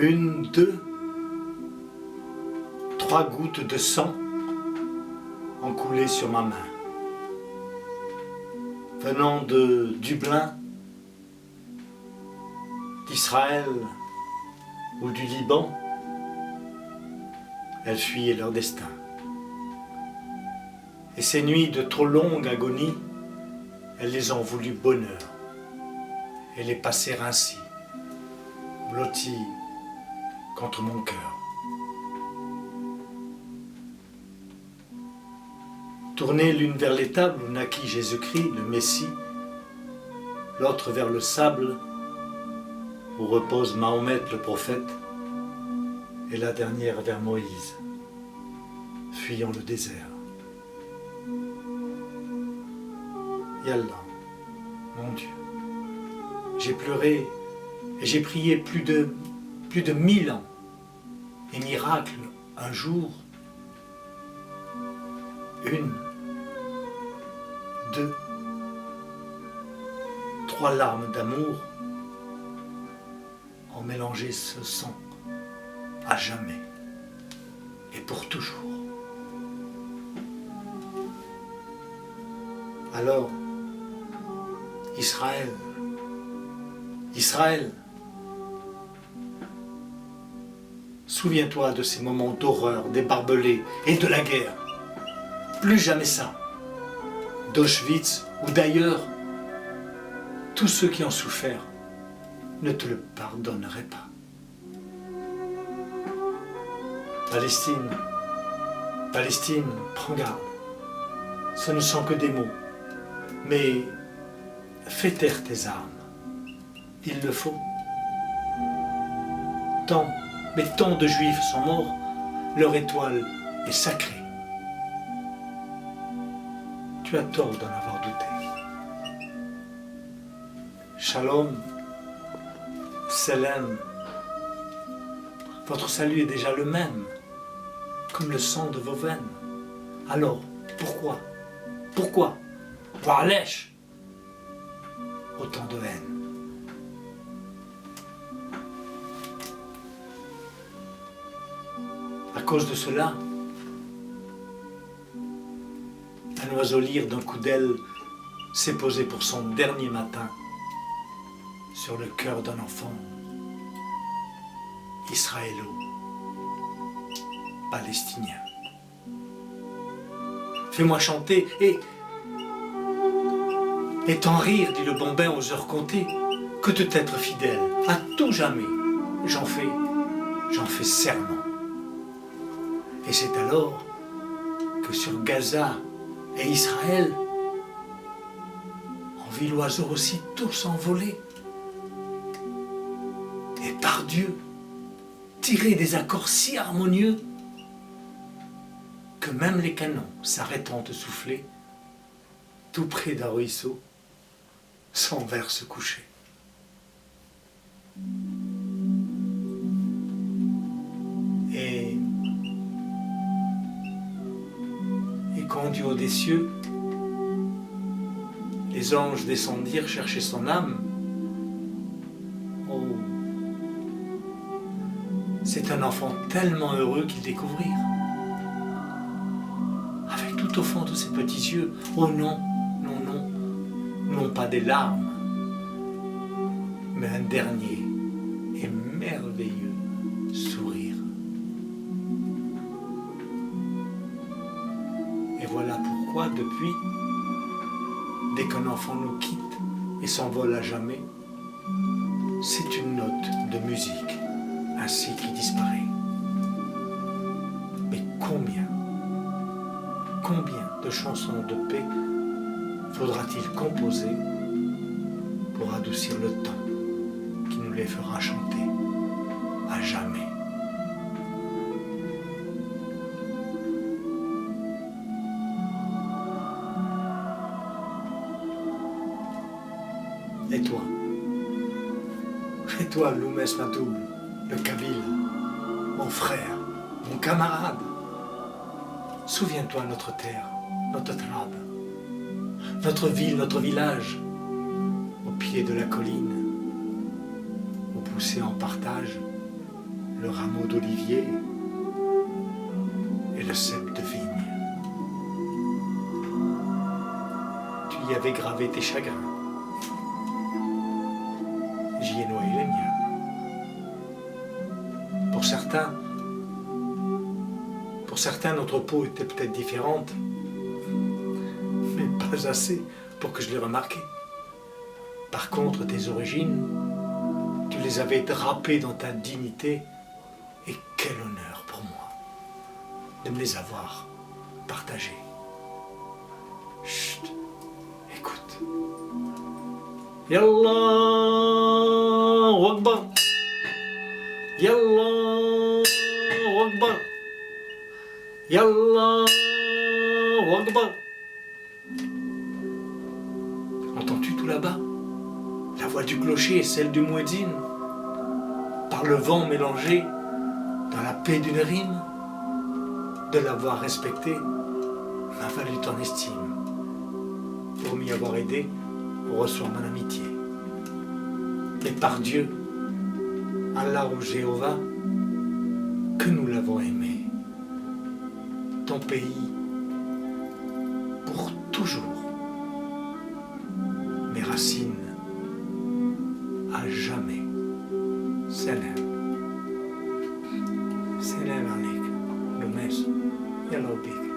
Une, deux, trois gouttes de sang ont coulé sur ma main. Venant de Dublin, d'Israël ou du Liban, elles fuyaient leur destin. Et ces nuits de trop longue agonie, elles les ont voulu bonheur et les passer ainsi, blotties contre mon cœur. Tournées l'une vers l'étable où naquit Jésus-Christ, le Messie, l'autre vers le sable où repose Mahomet le prophète, et la dernière vers Moïse, fuyant le désert. Yallah, mon Dieu, j'ai pleuré et j'ai prié plus de 1000 ans, et miracle, un jour, une, deux, trois larmes d'amour ont mélangé ce sang à jamais et pour toujours. Alors, Israël, Israël, souviens-toi de ces moments d'horreur, des barbelés et de la guerre. Plus jamais ça. D'Auschwitz ou d'ailleurs, tous ceux qui ont souffert ne te le pardonneraient pas. Palestine, Palestine, prends garde. Ce ne sont que des mots, mais fais taire tes armes. Il le faut. Mais tant de Juifs sont morts, leur étoile est sacrée. Tu as tort d'en avoir douté. Shalom, Selem, votre salut est déjà le même, comme le sang de vos veines. Alors, pourquoi, Wa'alech, autant de haine? À cause de cela, un oiseau lyre d'un coup d'aile s'est posé pour son dernier matin sur le cœur d'un enfant israélo-palestinien. Fais-moi chanter et t'en rire, dit le bambin aux heures comptées, que de t'être fidèle, à tout jamais. J'en fais serment. Et c'est alors que sur Gaza et Israël, on vit l'oiseau aussitôt s'envoler. Et par Dieu, tirer des accords si harmonieux que même les canons s'arrêtant de souffler, tout près d'un ruisseau, sans vers se coucher. Et quand du haut des cieux, les anges descendirent chercher son âme, oh, c'est un enfant tellement heureux qu'ils découvrirent. Avec tout au fond de ses petits yeux, oh non, non pas des larmes, mais un dernier et merveilleux sourire. Et voilà pourquoi, depuis, dès qu'un enfant nous quitte et s'envole à jamais, c'est une note de musique ainsi qui disparaît. Mais combien de chansons de paix faudra-t-il composer pour adoucir le temps qui nous les fera chanter à jamais? Et toi, Loumès Matoum, le Kabyle, mon frère, mon camarade, souviens-toi notre terre, notre trab, notre ville, notre village, au pied de la colline, où poussaient en partage le rameau d'olivier et le cep de vigne. Tu y avais gravé tes chagrins. J'y ai noyé les miens. Pour certains, notre peau était peut-être différente, mais pas assez pour que je l'ai remarqué. Par contre, tes origines, tu les avais drapées dans ta dignité, et quel honneur pour moi de me les avoir partagées. Chut, écoute. Yallah Akbar. Yallah Akbar. Yallah Akbar. Entends-tu tout là-bas? La voix du clocher et celle du muezzin, par le vent mélangé dans la paix d'une rime. De l'avoir respecté m'a valu ton estime. Pour m'y avoir aidé, reçois mon amitié. Et par Dieu, Allah ou Jéhovah, que nous l'avons aimé. Ton pays, pour toujours. Mes racines, à jamais. Salam. Salam alaikum. Lumez. Yallah bik.